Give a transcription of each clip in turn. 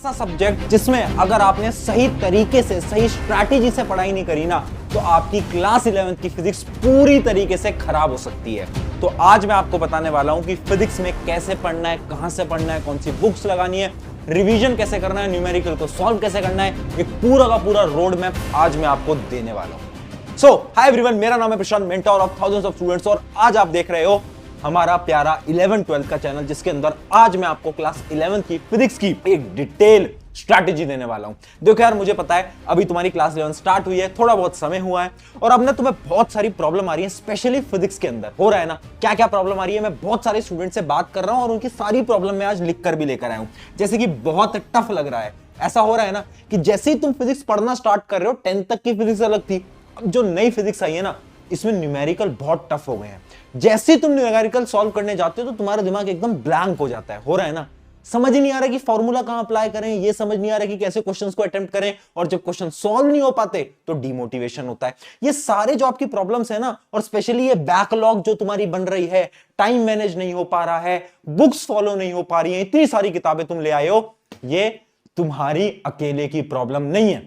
ऐसा सब्जेक्ट जिसमें अगर आपने सही तरीके से सही स्ट्रैटेजी से पढ़ाई नहीं करी ना तो आपकी क्लास 11th की फिजिक्स पूरी तरीके से खराब हो सकती है। तो आज मैं आपको बताने वाला हूं कि फिजिक्स में कैसे पढ़ना है, कहां से पढ़ना है, कौन सी बुक्स लगानी है, रिवीजन कैसे करना है, न्यूमेरिकल को सॉल्व कैसे करना है, एक पूरा का पूरा रोड मैप आज मैं आपको देने वाला हूं। सो हाय एवरीवन, मेरा नाम है Prashant, mentor of thousands of students, और आज आप देख रहे हो हमारा प्यारा 11-12 का चैनल, जिसके अंदर आज मैं आपको क्लास 11 की फिजिक्स की एक डिटेल स्ट्रैटेजी देने वाला हूं। देखो यार, मुझे पता है अभी तुम्हारी क्लास 11 स्टार्ट हुई है, थोड़ा बहुत समय हुआ है और अब ना तुम्हें बहुत सारी प्रॉब्लम आ रही है, स्पेशली फिजिक्स के अंदर हो रहा है ना। क्या क्या प्रॉब्लम आ रही है, मैं बहुत सारे स्टूडेंट से बात कर रहा हूं और उनकी सारी प्रॉब्लम मैं आज लिख कर भी लेकर आया हूं। जैसे कि बहुत टफ लग रहा है, ऐसा हो रहा है ना कि जैसे ही तुम फिजिक्स पढ़ना स्टार्ट कर रहे हो, 10th तक की फिजिक्स अलग थी, अब जो नई फिजिक्स आई है ना इसमें न्यूमेरिकल बहुत टफ हो गए हैं। जैसे तुम न्यूमेरिकल सॉल्व करने जाते हो तो तुम्हारा दिमाग एकदम ब्लैंक हो जाता है। हो रहा है ना, समझ ही नहीं आ रहा कि फॉर्मूला कहां अप्लाई करें, ये समझ नहीं आ रहा कि कैसे क्वेश्चंस को अटेम्प्ट करें, और जब क्वेश्चन सॉल्व नहीं हो पाते तो डिमोटिवेशन होता है। ये सारे जो आपकी प्रॉब्लम्स है ना, और स्पेशली ये बैकलॉग जो तुम्हारी बन रही है, टाइम मैनेज नहीं हो पा रहा है, बुक्स फॉलो नहीं हो पा रही है, इतनी सारी किताबें तुम ले आए हो, ये तुम्हारी अकेले की प्रॉब्लम नहीं है।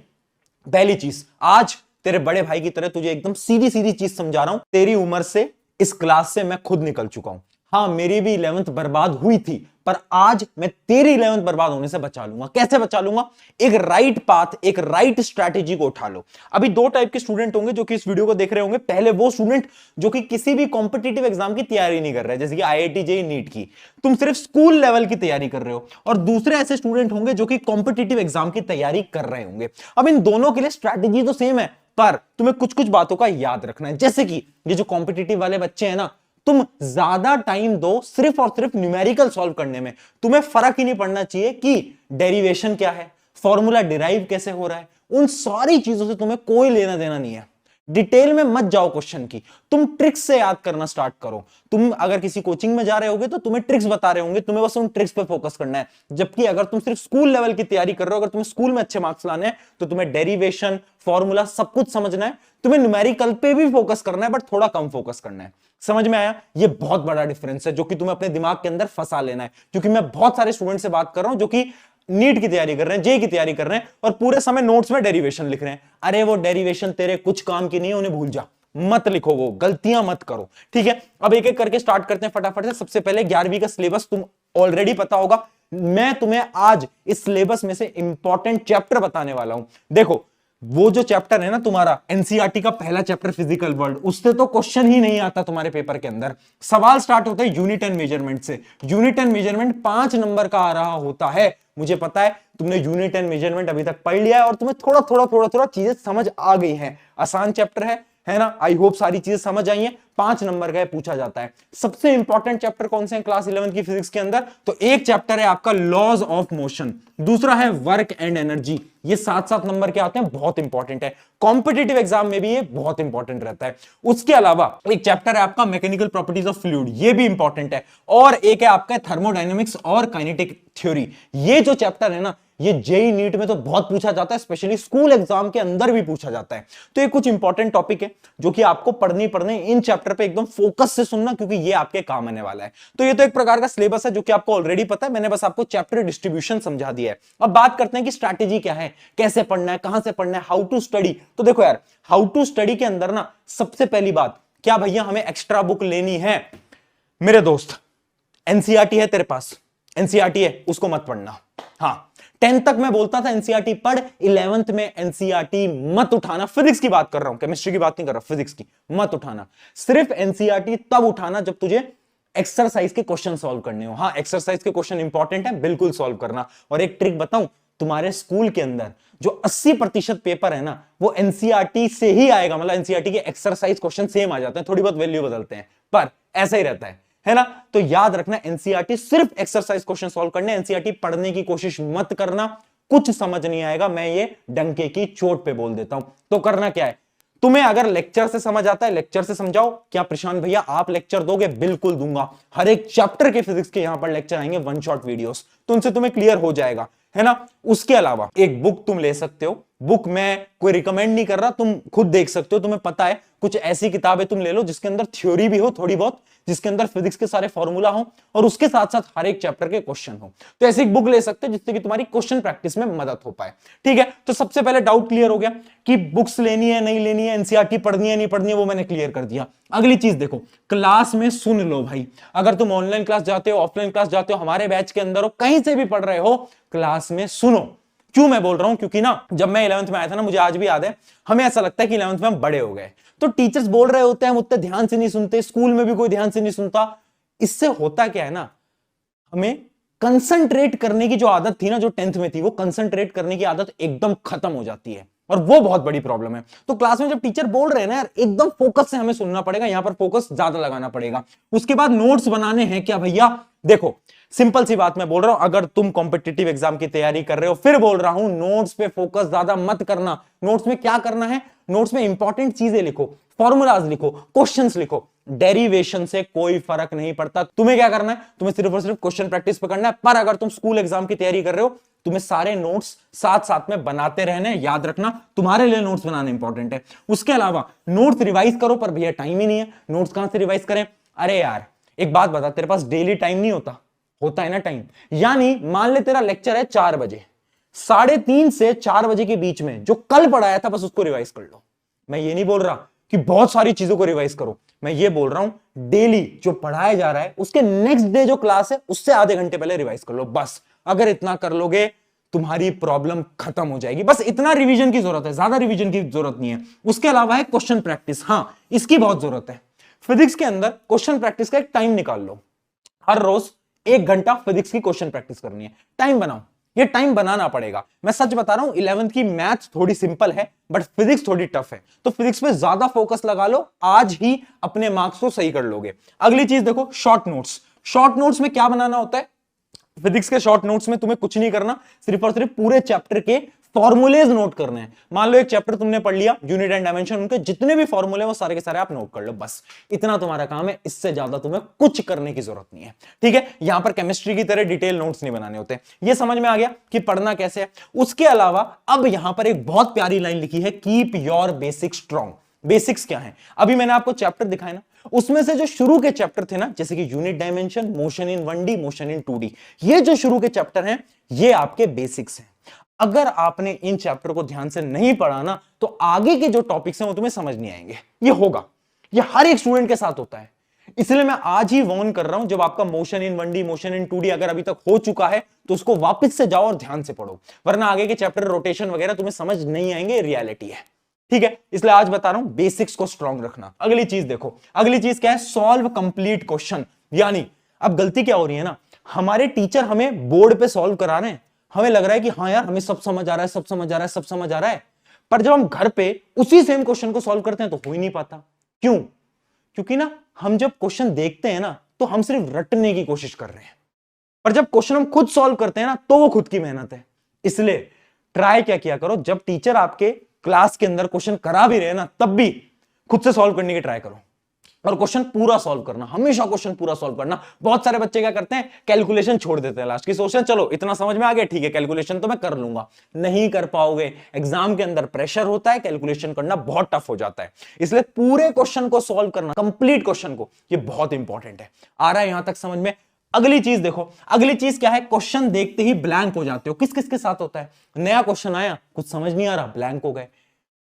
पहली चीज, आज तेरे बड़े भाई की तरह तुझे एकदम सीधी सीधी चीज समझा रहा हूं। तेरी उम्र से इस क्लास से मैं खुद निकल चुका हूं। हाँ, मेरी भी 11th बर्बाद हुई थी, पर आज मैं तेरी 11th बर्बाद होने से बचा लूंगा। कैसे बचा लूंगा? एक राइट पाथ, एक राइट स्ट्रैटेजी को उठा लो। अभी दो टाइप के स्टूडेंट होंगे जो कि इस वीडियो को देख रहे होंगे। पहले वो स्टूडेंट जो कि किसी भी कॉम्पिटिटिव एग्जाम की तैयारी नहीं कर रहे, जैसे कि IIT JEE नीट की, तुम सिर्फ स्कूल लेवल की तैयारी कर रहे हो, और दूसरे ऐसे स्टूडेंट होंगे जो कि कॉम्पिटिटिव एग्जाम की तैयारी कर रहे होंगे। अब इन दोनों के लिए स्ट्रैटेजी तो सेम है, पर तुम्हें कुछ कुछ बातों का याद रखना है। जैसे कि ये जो कॉम्पिटिटिव वाले बच्चे हैं ना, तुम ज्यादा टाइम दो सिर्फ और सिर्फ न्यूमेरिकल सॉल्व करने में। तुम्हें फर्क ही नहीं पड़ना चाहिए कि डेरिवेशन क्या है, फॉर्मूला डिराइव कैसे हो रहा है, उन सारी चीजों से तुम्हें कोई लेना देना नहीं है। डिटेल में मत जाओ क्वेश्चन की, तुम ट्रिक्स से याद करना स्टार्ट करो। तुम अगर किसी कोचिंग में जा रहे होगे तो तुम्हें ट्रिक्स बता रहे होंगे, तुम्हें बस उन ट्रिक्स पे फोकस करना है। जबकि अगर तुम सिर्फ स्कूल लेवल की तैयारी कर रहे हो, अगर तुम्हें स्कूल में अच्छे मार्क्स लाने हैं तो तुम्हें डेरिवेशन, फॉर्मूला सब कुछ समझना है। तुम्हें न्यूमेरिकल पे भी फोकस करना है, बट थोड़ा कम फोकस करना है। समझ में आया? ये बहुत बड़ा डिफरेंस है जो कि तुम्हें अपने दिमाग के अंदर फंसा लेना है। क्योंकि मैं बहुत सारे स्टूडेंट से बात कर रहा हूं जो कि नीट की तैयारी कर रहे हैं, जेई की तैयारी कर रहे हैं, और पूरे समय नोट्स में डेरिवेशन लिख रहे हैं। अरे वो डेरिवेशन तेरे कुछ काम की नहीं है, उन्हें भूल जा, मत लिखो, वो गलतियां मत करो, ठीक है। अब एक एक करके स्टार्ट करते हैं फटाफट से। सबसे पहले 11वीं का सिलेबस तुम ऑलरेडी पता होगा। मैं तुम्हें आज इस सिलेबस में से इंपॉर्टेंट चैप्टर बताने वाला हूं। देखो, वो जो चैप्टर है ना तुम्हारा एनसीईआरटी का पहला चैप्टर फिजिकल वर्ल्ड, उससे तो क्वेश्चन ही नहीं आता तुम्हारे पेपर के अंदर। सवाल स्टार्ट होता है यूनिट एंड मेजरमेंट से। यूनिट एंड मेजरमेंट 5 नंबर का आ रहा होता है। मुझे पता है तुमने यूनिट एंड मेजरमेंट अभी तक पढ़ लिया है और तुम्हें थोड़ा थोड़ा थोड़ा थोड़ा चीजें समझ आ गई हैं। आसान चैप्टर है ना? आई होप सारी चीजें समझ आई हैं। 5 नंबर का पूछा जाता है। सबसे इंपॉर्टेंट चैप्टर कौन से हैं क्लास 11 की फिजिक्स के अंदर? तो एक चैप्टर है आपका लॉज ऑफ मोशन, दूसरा है वर्क एंड एनर्जी। ये 7-7 नंबर के आते हैं, बहुत इंपॉर्टेंट है। कॉम्पिटिटिव एग्जाम में भी ये बहुत इंपॉर्टेंट रहता है। उसके अलावा एक चैप्टर है आपका मैकेनिकल प्रॉपर्टीज ऑफ फ्लूइड, ये भी इंपॉर्टेंट है। और एक है आपका थर्मोडायनेमिक्स और काइनेटिक थ्योरी। ये जो चैप्टर है ना, ये जेई नीट में तो बहुत पूछा जाता है, स्पेशली स्कूल एग्जाम के अंदर भी पूछा जाता है। तो ये कुछ इंपॉर्टेंट टॉपिक है जो कि आपको पढ़ने इन चैप्टर पे एकदम फोकस से सुनना, क्योंकि ये आपके काम आने वाला है। तो ये तो एक प्रकार का सिलेबस है जो कि आपको ऑलरेडी पता है। मैंने बस आपको चैप्टर डिस्ट्रीब्यूशन समझा दिया है। अब बात करते हैं कि स्ट्रैटेजी क्या है, कैसे पढ़ना है, कहां से पढ़ना है, हाउ टू स्टडी। तो देखो यार, हाउ टू स्टडी के अंदर ना सबसे पहली बात, क्या भैया हमें एक्स्ट्रा बुक लेनी है? मेरे दोस्त, एनसीईआरटी है तेरे पास, एनसीईआरटी है, उसको मत पढ़ना। हाँ, 10th तक मैं बोलता था एनसीईआरटी पढ़, 11th में एनसीईआरटी मत उठाना। फिजिक्स की बात कर रहा हूं, केमिस्ट्री की बात नहीं कर रहा, फिजिक्स की मत उठाना। सिर्फ एनसीईआरटी तब उठाना जब तुझे एक्सरसाइज के क्वेश्चन सॉल्व करने हो। हाँ, एक्सरसाइज के क्वेश्चन इंपॉर्टेंट है, बिल्कुल सॉल्व करना। और एक ट्रिक बताऊं, तुम्हारे स्कूल के अंदर जो 80% पेपर है ना, वो एनसीईआरटी से ही आएगा। मतलब एनसीईआरटी के एक्सरसाइज क्वेश्चन सेम आ जाते हैं, थोड़ी बहुत वैल्यू बदलते हैं, पर ऐसा ही रहता है ना? तो याद रखना, एनसीईआरटी सिर्फ एक्सरसाइज क्वेश्चन सॉल्व करने, एनसीईआरटी पढ़ने की कोशिश मत करना। कुछ समझ नहीं आएगा, मैं ये डंके की चोट पे बोल देता हूं। तो करना क्या है, तुम्हें अगर लेक्चर से समझ आता है, लेक्चर से समझाओ। क्या प्रशांत भैया आप लेक्चर दोगे? बिल्कुल दूंगा। हर एक चैप्टर के फिजिक्स के यहां पर लेक्चर आएंगे, 1 शॉट वीडियोस, तो उनसे तुम्हें क्लियर हो जाएगा, है ना? उसके अलावा एक बुक तुम ले सकते हो, बुक मैं कोई रिकमेंड नहीं कर रहा, तुम खुद देख सकते हो, तुम्हें पता है कुछ ऐसी किताबें तुम ले लो जिसके अंदर थ्योरी भी हो थोड़ी बहुत, जिसके अंदर फिजिक्स के सारे फॉर्मूला हो और उसके साथ साथ हर एक चैप्टर के क्वेश्चन हो। तो ऐसी एक बुक ले सकते हो जिससे कि तुम्हारी क्वेश्चन प्रैक्टिस में मदद हो पाए। ठीक है, तो सबसे पहले डाउट क्लियर हो गया कि बुक्स लेनी है नहीं लेनी है, एनसीईआरटी पढ़नी है नहीं पढ़नी है, वो मैंने क्लियर कर दिया। अगली चीज देखो, क्लास में सुन लो भाई। अगर तुम ऑनलाइन क्लास जाते हो, ऑफलाइन क्लास जाते हो, हमारे बैच के अंदर हो, कहीं से भी पढ़ रहे हो, क्लास में सुनो। क्यों मैं बोल रहा हूं, क्योंकि ना जब मैं 11th में आया था ना, मुझे आज भी याद है, हमें ऐसा लगता है कि 11th में हम बड़े हो गए। तो टीचर्स बोल रहे होते हैं, हम उतने ध्यान से नहीं सुनते, स्कूल में भी कोई ध्यान से नहीं सुनता। इससे होता क्या है ना, हमें कंसंट्रेट करने की जो आदत थी ना, जो 10th में थी, वो कंसंट्रेट करने की आदत एकदम खत्म हो जाती है और वो बहुत बड़ी प्रॉब्लम है। तो क्लास में जब टीचर बोल रहे हैं ना यार, एकदम फोकस से हमें सुनना पड़ेगा, यहां पर फोकस ज्यादा लगाना पड़ेगा। उसके बाद नोट्स बनाने हैं क्या भैया, देखो सिंपल सी बात मैं बोल रहा हूं, अगर तुम कॉम्पिटिटिव एग्जाम की तैयारी कर रहे हो, फिर बोल रहा हूं नोट्स पे फोकस ज्यादा मत करना। नोट्स में क्या करना है, नोट्स में इंपॉर्टेंट चीजें लिखो, फॉर्मूलाज लिखो, क्वेश्चंस लिखो। डेरिवेशन से कोई फर्क नहीं पड़ता, तुम्हें क्या करना है, तुम्हें सिर्फ और सिर्फ क्वेश्चन प्रैक्टिस पे करना है। पर अगर तुम स्कूल एग्जाम की तैयारी कर रहे हो, तुम्हें सारे नोट्स साथ साथ में बनाते रहने, याद रखना तुम्हारे लिए नोट्स बनाना इंपॉर्टेंट है। उसके अलावा नोट्स रिवाइज करो, पर भैया टाइम ही नहीं है, नोट्स कहां से रिवाइज करें। अरे यार एक बात बता, तेरे पास डेली टाइम नहीं होता, होता है ना टाइम। यानी मान ले तेरा लेक्चर है 4 बजे, 3:30 से 4 बजे के बीच में जो कल पढ़ाया था बस उसको रिवाइज कर लो। मैं ये नहीं बोल रहा कि बहुत सारी चीजों को रिवाइज करो, मैं ये बोल रहा हूं डेली जो पढ़ाया जा रहा है उसके नेक्स्ट डे जो क्लास है उससे आधे घंटे पहले रिवाइज कर लो बस। अगर इतना कर लोगे तुम्हारी प्रॉब्लम खत्म हो जाएगी। बस इतना रिवीजन की जरूरत है, ज्यादा रिवीजन की जरूरत नहीं है। उसके अलावा है क्वेश्चन प्रैक्टिस, हां इसकी बहुत जरूरत है। फिजिक्स के अंदर क्वेश्चन प्रैक्टिस का एक टाइम निकाल लो, हर रोज 1 घंटा फिजिक्स की क्वेश्चन प्रैक्टिस करनी है। टाइम बनाओ, ये टाइम बनाना पड़ेगा। मैं सच बता रहा हूं, 11th की मैथ्स थोड़ी सिंपल है बट फिजिक्स थोड़ी टफ है, तो फिजिक्स पे ज्यादा फोकस लगा लो, आज ही अपने मार्क्स को सही कर लोगे। अगली चीज देखो, शॉर्ट नोट्स। शॉर्ट नोट्स में क्या बनाना होता है, फिजिक्स के शॉर्ट नोट्स में तुम्हें कुछ नहीं करना, सिर्फ और सिर्फ पूरे चैप्टर के फॉर्मूलेज नोट करने हैं। मान लो एक चैप्टर तुमने पढ़ लिया, यूनिट एंड डायमेंशन, उनके जितने भी फॉर्मूले वो सारे के सारे आप नोट कर लो, बस इतना तुम्हारा काम है। इससे ज्यादा तुम्हें कुछ करने की जरूरत नहीं है। ठीक है, यहां पर केमिस्ट्री की तरह डिटेल नोट्स नहीं बनाने होते। ये समझ में आ गया कि पढ़ना कैसे है। उसके अलावा अब यहां पर एक बहुत प्यारी लाइन लिखी है, keep your basic strong. Basics क्या है, अभी मैंने आपको चैप्टर दिखाया ना, उसमें से जो शुरू के चैप्टर थे ना, जैसे कि unit dimension, motion in 1D, motion in 2D, ये जो शुरू के चैप्टर हैं ये आपके बेसिक्स हैं। अगर आपने इन चैप्टर को ध्यान से नहीं पढ़ा ना, तो आगे के जो टॉपिक्स हैं वो तुम्हें समझ नहीं आएंगे। ये होगा, ये हर एक स्टूडेंट के साथ होता है। इसलिए मैं आज ही वार्न कर रहा हूं, जब आपका motion in 1D, motion in 2D अगर अभी तक हो चुका है तो उसको वापस से जाओ और ध्यान से पढ़ो, वरना आगे के चैप्टर रोटेशन वगैरह तुम्हें समझ नहीं आएंगे। रियलिटी है, ठीक है। इसलिए आज बता रहा हूं बेसिक्स को स्ट्रॉन्ग रखना। अगली चीज देखो, अगली चीज क्या है, सॉल्व कंप्लीट क्वेश्चन। यानी अब गलती क्या हो रही है ना, हमारे टीचर हमें बोर्ड पे सॉल्व करा रहे हैं, हमें लग रहा है कि हाँ यार हमें सब समझ आ रहा है, सब समझ आ रहा है, सब समझ आ रहा है, पर जब हम घर पे उसी सेम क्वेश्चन को सॉल्व करते हैं तो हो ही नहीं पाता। क्यों? क्योंकि ना हम जब क्वेश्चन देखते हैं ना तो हम सिर्फ रटने की कोशिश कर रहे हैं, पर जब क्वेश्चन हम खुद सॉल्व करते हैं ना तो वो खुद की मेहनत है। इसलिए ट्राई क्या किया करो, जब टीचर आपके क्लास के अंदर क्वेश्चन करा भी रहे ना, तब भी खुद से सॉल्व करने की ट्राई करो और क्वेश्चन पूरा सॉल्व करना, हमेशा क्वेश्चन पूरा सॉल्व करना। बहुत सारे बच्चे क्या करते हैं, कैलकुलेशन छोड़ देते हैं लास्ट की, सोचते हैं चलो इतना समझ में आ गया, ठीक है कैलकुलेशन तो मैं कर लूंगा। नहीं कर पाओगे, एग्जाम के अंदर प्रेशर होता है, कैलकुलेशन करना बहुत टफ हो जाता है। इसलिए पूरे क्वेश्चन को सॉल्व करना, कंप्लीट क्वेश्चन को, ये बहुत इंपॉर्टेंट है। आ रहा है यहां तक समझ में? अगली चीज देखो, अगली चीज क्या है, क्वेश्चन देखते ही ब्लैंक हो जाते हो। किस किस के साथ होता है, नया क्वेश्चन आया, कुछ समझ नहीं आ रहा, ब्लैंक हो गए।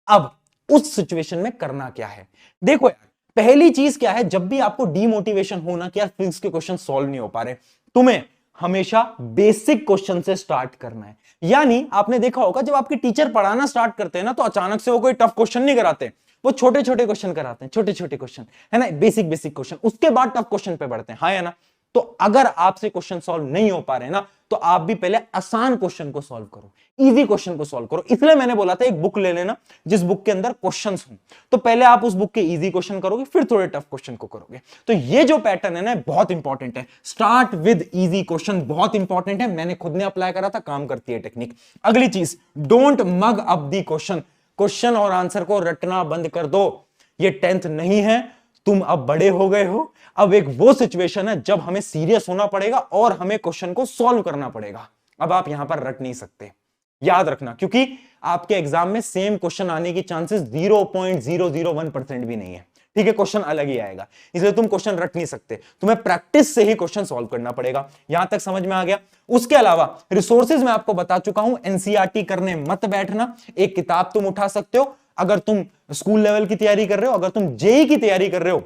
अब उस सिचुएशन में करना क्या है, देखो यार, पहली चीज क्या है, जब भी आपको डीमोटिवेशन होना कि यार फिजिक्स के क्वेश्चन सॉल्व नहीं हो पा रहे, तुम्हें हमेशा बेसिक क्वेश्चन से स्टार्ट करना है। यानी आपने देखा होगा जब आपके टीचर पढ़ाना स्टार्ट करते हैं ना, तो अचानक से वो कोई टफ क्वेश्चन नहीं कराते, वो छोटे छोटे क्वेश्चन कराते हैं, छोटे छोटे क्वेश्चन, है ना, बेसिक बेसिक क्वेश्चन, उसके बाद टफ क्वेश्चन पे बढ़ते हैं, हाँ या ना। तो अगर आपसे क्वेश्चन सॉल्व नहीं हो पा रहे ना, तो आप भी पहले आसान क्वेश्चन को सॉल्व करो, इजी क्वेश्चन को सॉल्व करो। इसलिए मैंने बोला था एक बुक ले लेना जिस बुक के अंदर क्वेश्चंस हो, तो पहले आप उस बुक के इजी क्वेश्चन करोगे, फिर थोड़े टफ क्वेश्चन को करोगे। तो ये जो पैटर्न है ना, बहुत इंपॉर्टेंट है। स्टार्ट विद इजी क्वेश्चन, बहुत इंपॉर्टेंट है, मैंने खुद ने अप्लाई करा था, काम करती है टेक्निक। अगली चीज, don't mug up the question. Question और आंसर को रटना बंद कर दो। ये 10th नहीं है, तुम अब बड़े हो गए हो। अब एक वो सिचुएशन है जब हमें सीरियस होना पड़ेगा और हमें क्वेश्चन को सॉल्व करना पड़ेगा। अब आप यहां पर रट नहीं सकते। याद रखना, क्योंकि आपके एग्जाम में सेम क्वेश्चन आने की चांसेस 0.001% भी नहीं है। ठीक है, क्वेश्चन अलग ही आएगा, इसलिए तुम क्वेश्चन रट नहीं सकते, तुम्हें प्रैक्टिस से ही क्वेश्चन सॉल्व करना पड़ेगा। यहां तक समझ में आ गया। उसके अलावा रिसोर्सेज मैं आपको बता चुका हूं, एनसीईआरटी करने मत बैठना। एक किताब तुम उठा सकते हो अगर तुम स्कूल लेवल की तैयारी कर रहे हो, अगर तुम जेईई की तैयारी कर रहे हो,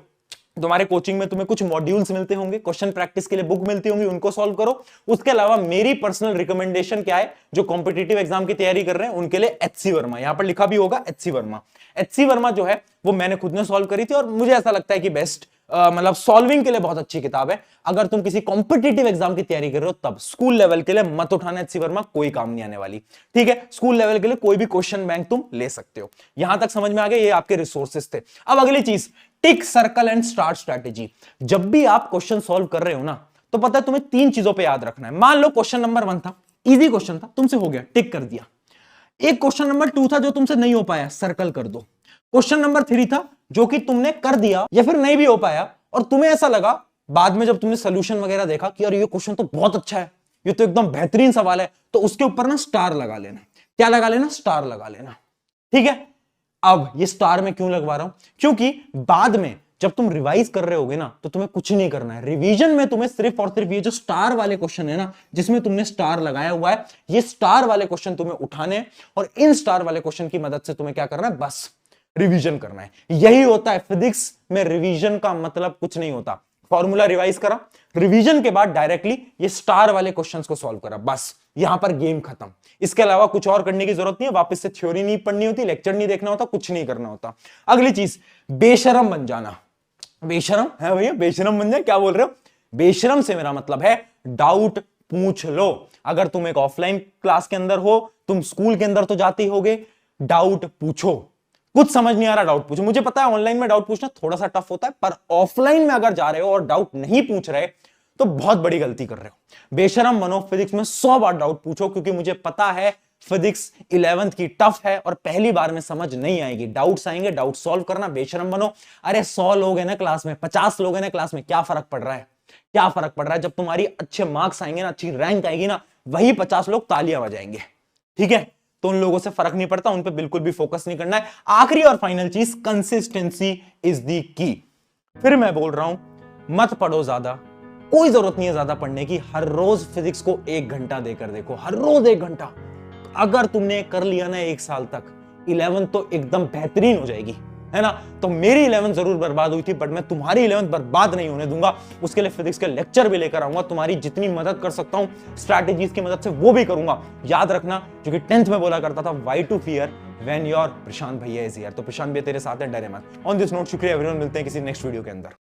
तुम्हारे कोचिंग में तुम्हें कुछ मॉड्यूल्स मिलते होंगे, क्वेश्चन प्रैक्टिस के लिए बुक मिलती होंगी, उनको सॉल्व करो। उसके अलावा मेरी पर्सनल रिकमेंडेशन क्या है, जो कॉम्पिटिटिव एग्जाम की तैयारी कर रहे हैं उनके लिए एचसी वर्मा, यहां पर लिखा भी होगा एचसी वर्मा। एचसी वर्मा जो है वो मैंने खुद ने सॉल्व करी थी और मुझे ऐसा लगता है कि बेस्ट मतलब सॉल्विंग के लिए बहुत अच्छी किताब है। अगर तुम किसी कॉम्पिटिटिव एग्जाम की तैयारी कर रहे हो तब स्कूल लेवल के लिए मत उठाना एचसी वर्मा, कोई काम नहीं आने वाली। ठीक है, स्कूल लेवल के लिए कोई भी क्वेश्चन बैंक तुम ले सकते हो। यहां तक समझ में आ गया, ये आपके रिसोर्सेज थे। अब अगली चीज, टिक, सर्कल एंड स्टार स्ट्रैटेजी। जब भी आप क्वेश्चन सॉल्व कर रहे हो ना, तो पता है तुम्हें 3 चीजों पे याद रखना है। मान लो क्वेश्चन नंबर 1 था, इजी क्वेश्चन था, तुमसे हो गया, टिक कर दिया। एक क्वेश्चन नंबर 2 था जो तुमसे नहीं हो पाया, सर्कल कर दो। क्वेश्चन नंबर 3 था जो कि तुमने कर दिया या फिर नहीं भी हो पाया और तुम्हें ऐसा लगा बाद में जब तुमने सोल्यूशन वगैरह देखा कि यार ये क्वेश्चन तो बहुत अच्छा है, ये तो एकदम बेहतरीन सवाल है, तो उसके ऊपर ना स्टार लगा लेना। क्या लगा लेना? स्टार लगा लेना। ठीक है, अब ये स्टार में क्यों लगवा रहा हूं, क्योंकि बाद में जब तुम रिवाइज कर रहे होगे ना तो तुम्हें कुछ नहीं करना है। रिवीजन में तुम्हें सिर्फ और सिर्फ ये जो स्टार वाले क्वेश्चन है ना, जिसमें तुमने स्टार लगाया हुआ है, ये स्टार वाले क्वेश्चन तुम्हें उठाने हैं और इन स्टार वाले क्वेश्चन की मदद से तुम्हें क्या करना है, बस रिवीजन करना है। यही होता है फिजिक्स में, रिवीजन का मतलब कुछ नहीं होता। फॉर्मूला रिवाइज करा, रिवीजन के बाद डायरेक्टली ये स्टार वाले क्वेश्चंस को सॉल्व करा, बस यहां पर गेम खत्म। इसके अलावा कुछ और करने की जरूरत नहीं है, वापस से थ्योरी नहीं पढ़नी होती, लेक्चर नहीं देखना होता, कुछ नहीं करना होता। अगली चीज, बेशरम बन जाना। बेशरम है भैया, बेशरम बन जाए, क्या बोल रहे हो? बेशरम से मेरा मतलब है डाउट पूछ लो। अगर तुम एक ऑफलाइन क्लास के अंदर हो, तुम स्कूल के अंदर तो जाते ही होगे, डाउट पूछो। कुछ समझ नहीं आ रहा, डाउट पूछो। मुझे पता है ऑनलाइन में डाउट पूछना थोड़ा सा टफ होता है, पर ऑफलाइन में अगर जा रहे हो और डाउट नहीं पूछ रहे तो बहुत बड़ी गलती कर रहे हो। बेशरम बनो, फिजिक्स में 100 बार डाउट पूछो, क्योंकि मुझे पता है फिजिक्स 11th की टफ है और पहली बार में समझ नहीं आएगी, डाउट्स आएंगे, डाउट सॉल्व करना। बेशरम बनो। अरे 100 लोग हैं ना क्लास में, 50 लोग हैं ना क्लास में, क्या फर्क पड़ रहा है? क्या फर्क पड़ रहा है? जब तुम्हारी अच्छे मार्क्स आएंगे ना, अच्छी रैंक आएगी ना, वही 50 लोग तालियां बजाएंगे। ठीक है, तो उन लोगों से फर्क नहीं पड़ता, उन पे बिल्कुल भी फोकस नहीं करना है। आखिरी और फाइनल चीज, कंसिस्टेंसी इज द की। फिर मैं बोल रहा हूं, मत पढ़ो ज्यादा, कोई जरूरत नहीं है ज्यादा पढ़ने की। हर रोज फिजिक्स को 1 घंटा देकर देखो, हर रोज 1 घंटा। अगर तुमने कर लिया ना 1 साल तक, 11 तो एकदम बेहतरीन हो जाएगी, है ना। तो मेरी 11 जरूर बर्बाद हुई थी, बट मैं तुम्हारी 11 बर्बाद नहीं होने दूंगा। उसके लिए फिजिक्स के लेक्चर भी लेकर आऊंगा, तुम्हारी जितनी मदद कर सकता हूं स्ट्रैटेजीज की मदद से वो भी करूंगा। याद रखना, जो कि 10th में बोला करता था, why to fear when your Prashant भैया इज हियर। तो प्रशांत भैया तेरे साथ है, डरे मत। ऑन दिस नोट, शुक्रिया एवरीवन, मिलते हैं किसी नेक्स्ट वीडियो के अंदर।